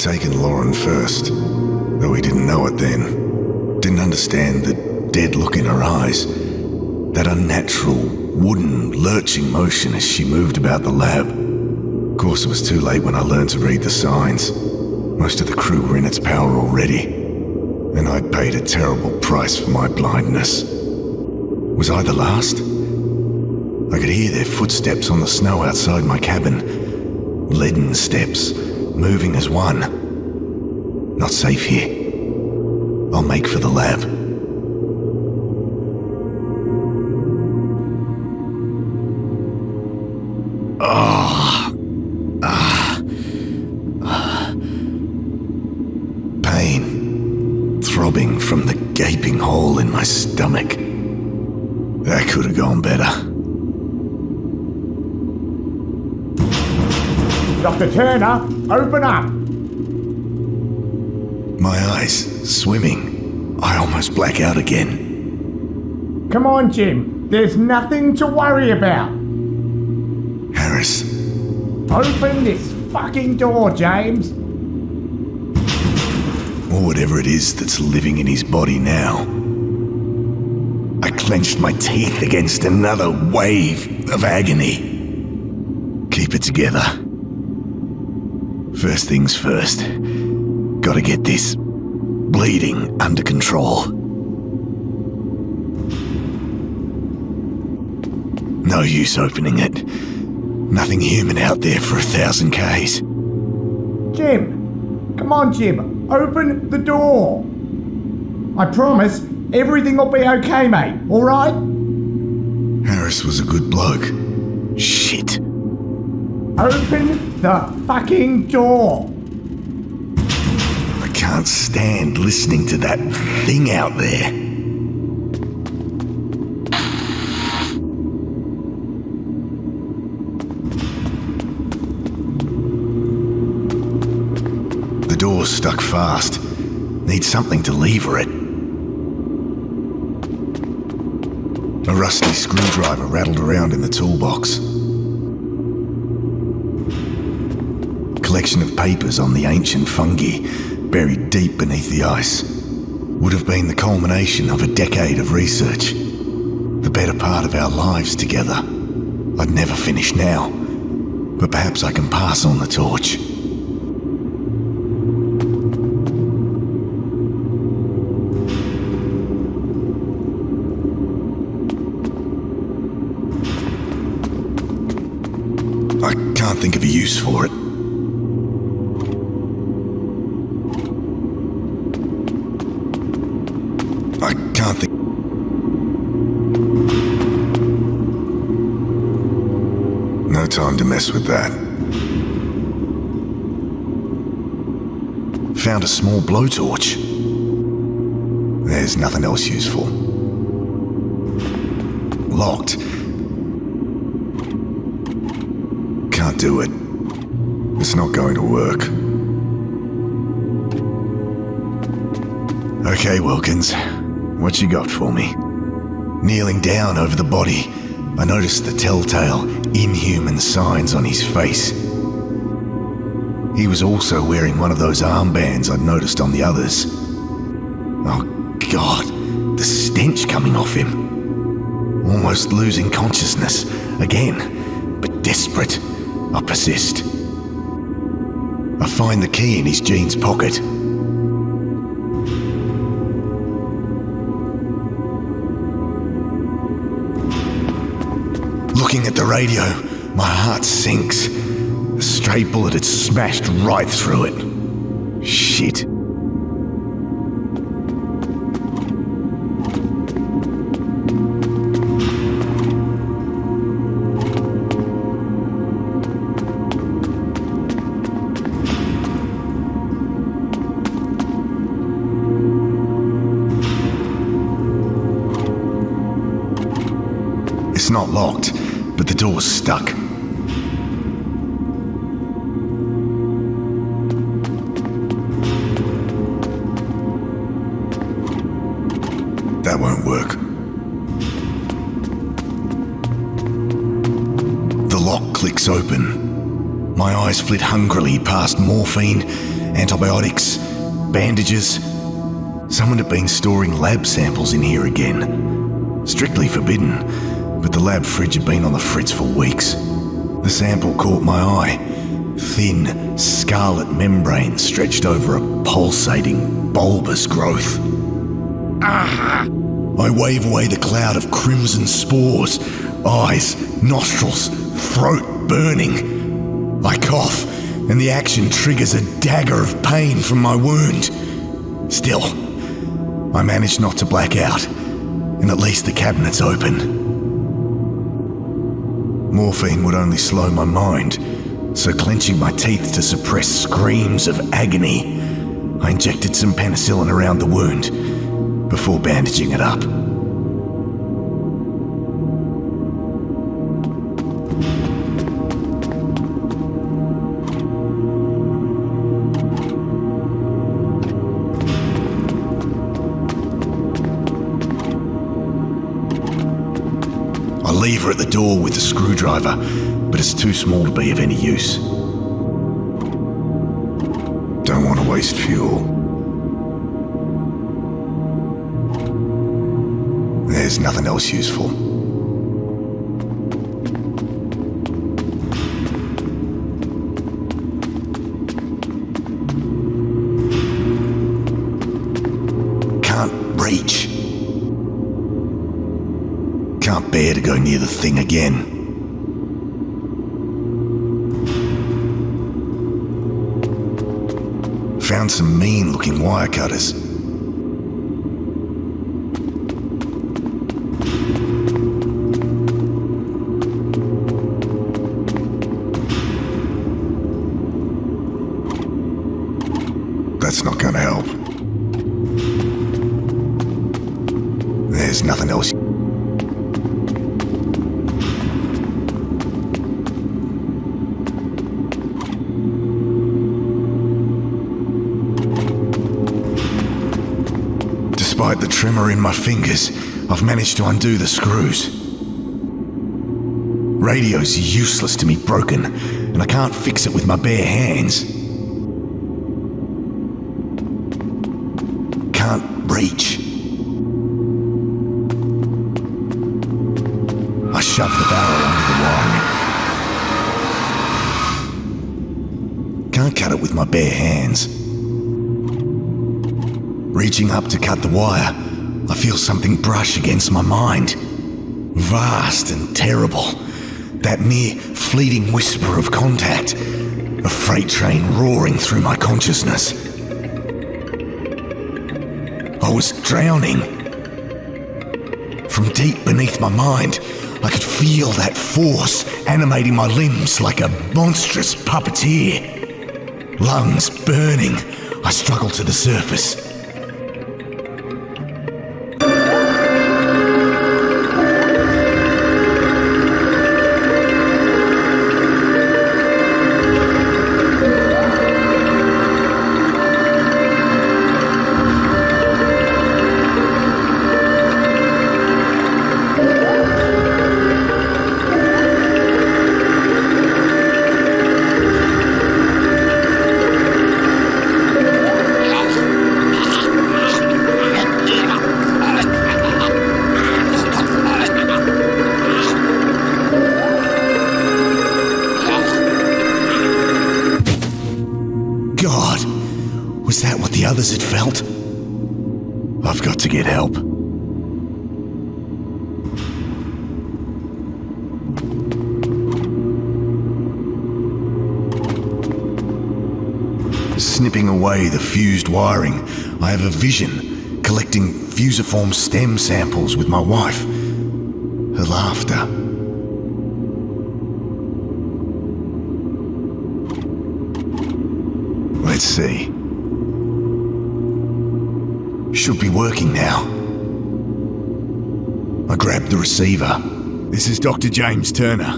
taken Lauren first, though he didn't know it then. Didn't understand the dead look in her eyes, that unnatural, wooden, lurching motion as she moved about the lab. Of course, it was too late when I learned to read the signs. Most of the crew were in its power already, and I'd paid a terrible price for my blindness. Was I the last? I could hear their footsteps on the snow outside my cabin. Leaden steps, moving as one. Not safe here. I'll make for the lab. Pain, throbbing from the gaping hole in my stomach. That could have gone better. Dr. Turner, open up! My eyes swimming. I almost black out again. Come on, Jim. There's nothing to worry about. Harris. Open this fucking door, James. Or whatever it is that's living in his body now. I clenched my teeth against another wave of agony. Keep it together. First things first. Gotta get this bleeding under control. No use opening it. Nothing human out there for 1,000 Ks. Jim, come on, Jim. Open the door. I promise everything will be okay, mate. All right? Harris was a good bloke. Shit. Open the fucking door. I can't stand listening to that thing out there. The door's stuck fast. Need something to lever it. A rusty screwdriver rattled around in the toolbox. Collection of papers on the ancient fungi buried deep beneath the ice. Would have been the culmination of a decade of research. The better part of our lives together. I'd never finish now, but perhaps I can pass on the torch. I can't think of a use for it. I can't think. No time to mess with that. Found a small blowtorch. There's nothing else useful. Locked. Can't do it. It's not going to work. Okay, Wilkins. What you got for me? Kneeling down over the body, I noticed the telltale, inhuman signs on his face. He was also wearing one of those armbands I'd noticed on the others. Oh God, the stench coming off him. Almost losing consciousness again, but desperate. I persist. I find the key in his jeans pocket. Looking at the radio, my heart sinks. A stray bullet had smashed right through it. Shit. It's not locked, but the door's stuck. That won't work. The lock clicks open. My eyes flit hungrily past morphine antibiotics, bandages. Someone had been storing lab samples in here again. Strictly forbidden, but the lab fridge had been on the fritz for weeks. The sample caught my eye. Thin, scarlet membrane stretched over a pulsating, bulbous growth. Ah! I wave away the cloud of crimson spores, eyes, nostrils, throat burning. I cough, and the action triggers a dagger of pain from my wound. Still, I manage not to black out, and at least the cabinet's open. Morphine would only slow my mind, so clenching my teeth to suppress screams of agony, I injected some penicillin around the wound before bandaging it up. I leave her at the door with the screwdriver, but it's too small to be of any use. Don't want to waste fuel. There's nothing else useful. Can't reach. Can't bear to go near the thing again. Found some mean-looking wire cutters. That's not gonna help. There's nothing else. Despite the tremor in my fingers, I've managed to undo the screws. Radio's useless to me broken, and I can't fix it with my bare hands. Can't reach. I shove the barrel under the wiring. Can't cut it with my bare hands. Reaching up to cut the wire, I feel something brush against my mind. Vast and terrible. That mere fleeting whisper of contact. A freight train roaring through my consciousness. I was drowning. From deep beneath my mind, I could feel that force animating my limbs like a monstrous puppeteer. Lungs burning, I struggle to the surface. God, was that what the others had felt? I've got to get help. Snipping away the fused wiring, I have a vision, collecting fusiform stem samples with my wife. Her laughter. Let's see. Should be working now. I grabbed the receiver. This is Dr. James Turner,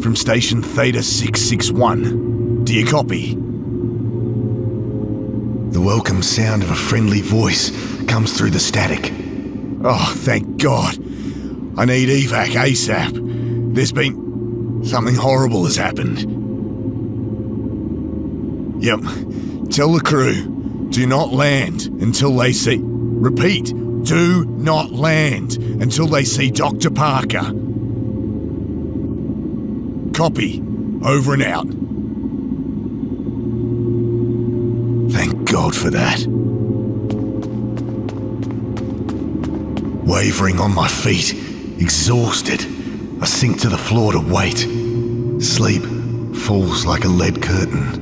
from station Theta 661. Do you copy? The welcome sound of a friendly voice comes through the static. Oh, thank God. I need evac ASAP. There's been... something horrible has happened. Yep. Tell the crew, do not land until they see... Repeat, do not land until they see Dr. Parker. Copy. Over and out. Thank God for that. Wavering on my feet, exhausted, I sink to the floor to wait. Sleep falls like a lead curtain.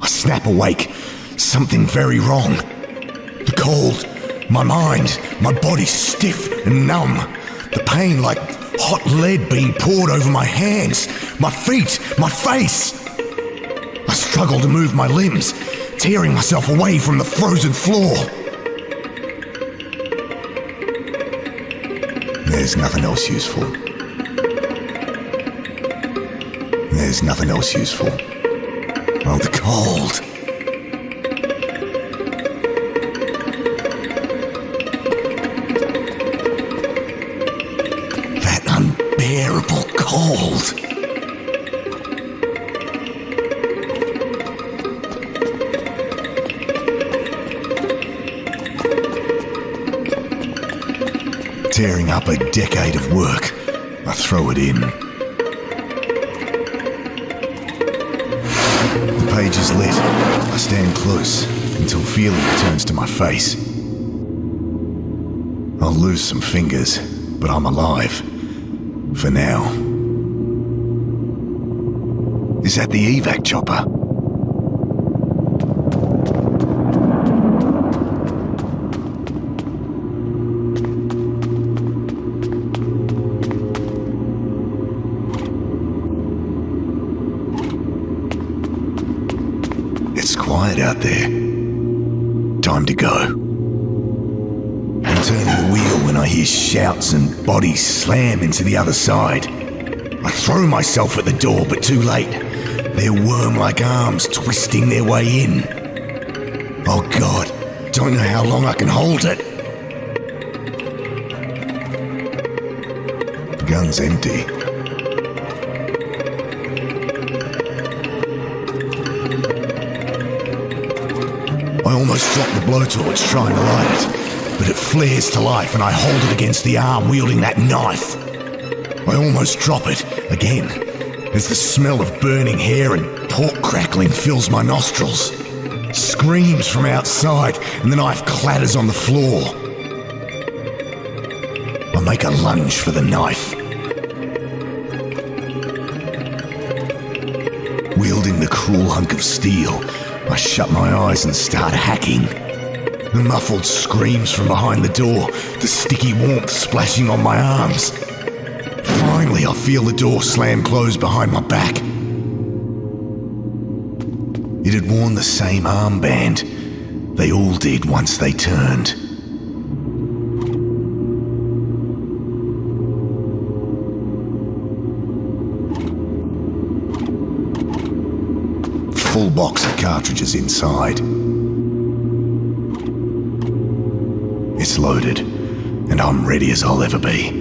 I snap awake. Something very wrong. The cold, my mind, my body stiff and numb. The pain like hot lead being poured over my hands, my feet, my face. I struggle to move my limbs, tearing myself away from the frozen floor. There's nothing else useful. There's nothing else useful. Oh, the cold. That unbearable cold. Tearing up a decade of work, I throw it in. The page is lit. I stand close until feeling returns to my face. I'll lose some fingers, but I'm alive. For now. Is that the evac chopper? It's quiet out there. Time to go. I'm turning the wheel when I hear shouts and bodies slam into the other side. I throw myself at the door, but too late. Their worm-like arms twisting their way in. Oh God, don't know how long I can hold it. The gun's empty. I almost drop the blowtorch trying to light it, but it flares to life and I hold it against the arm wielding that knife. I almost drop it again as the smell of burning hair and pork crackling fills my nostrils. Screams from outside and the knife clatters on the floor. I make a lunge for the knife. Wielding the cruel hunk of steel, I shut my eyes and start hacking. The muffled screams from behind the door, the sticky warmth splashing on my arms. Finally, I feel the door slam close behind my back. It had worn the same armband. They all did once they turned. Full box of cartridges inside. It's loaded, and I'm ready as I'll ever be.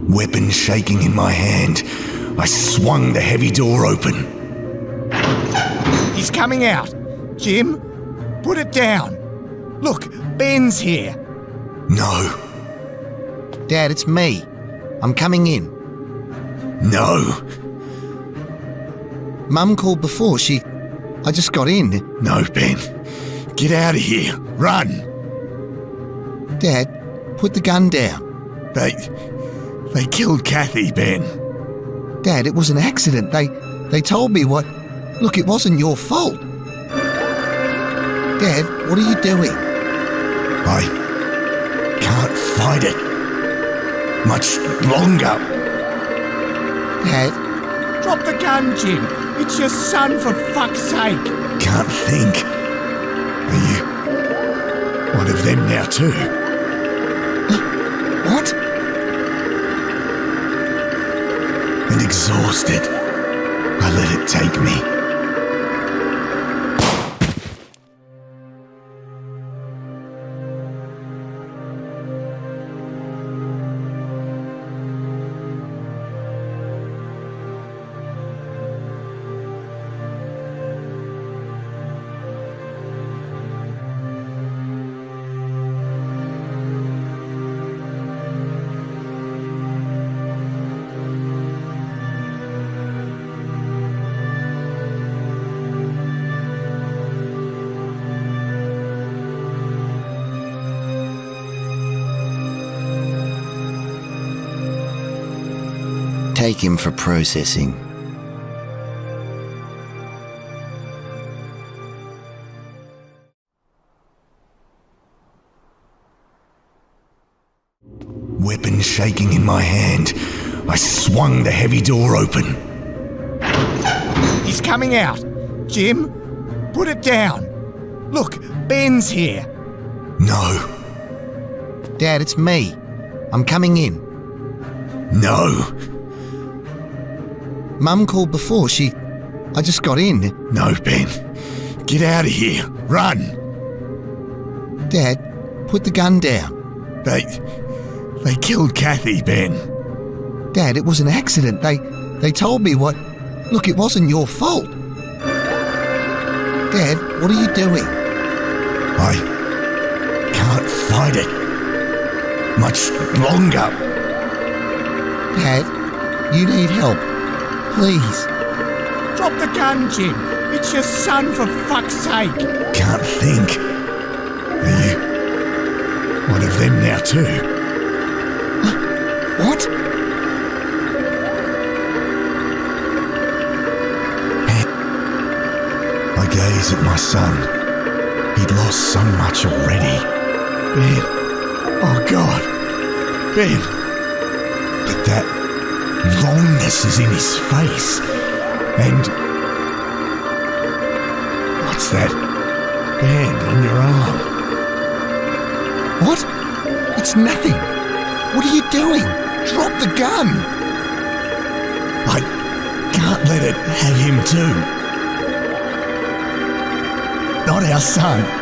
Weapon shaking in my hand, I swung the heavy door open. He's coming out. Jim, put it down. Look, Ben's here. No. Dad, it's me. I'm coming in. No. Mum called before. I just got in. No, Ben. Get out of here. Run. Dad, put the gun down. They killed Kathy, Ben. Dad, it was an accident. They told me what... Look, it wasn't your fault. Dad, what are you doing? I can't fight it much longer. Dad, Drop the gun, Jim. It's your son, for fuck's sake. Can't think. Are you one of them now too? what? And exhausted, I let it take me. Take him for processing. Weapon shaking in my hand, I swung the heavy door open. He's coming out. Jim, put it down. Look, Ben's here. No, Dad, it's me. I'm coming in. no, Mum called before. I just got in. no, Ben. Get out of here. Run. Dad, put the gun down. They killed Kathy, Ben. Dad, it was an accident. They told me what... Look, it wasn't your fault. Dad, what are you doing? I can't fight it much longer. Dad, you need help. Please. Drop the gun, Jim. It's your son, for fuck's sake. Can't think. Are you one of them now too? What? I gaze at my son. He'd lost so much already. Ben. Oh God. Ben. But that wrongness is in his face. And what's that band on your arm? What? It's nothing. What are you doing? Drop the gun. I can't let it have him too. Not our son.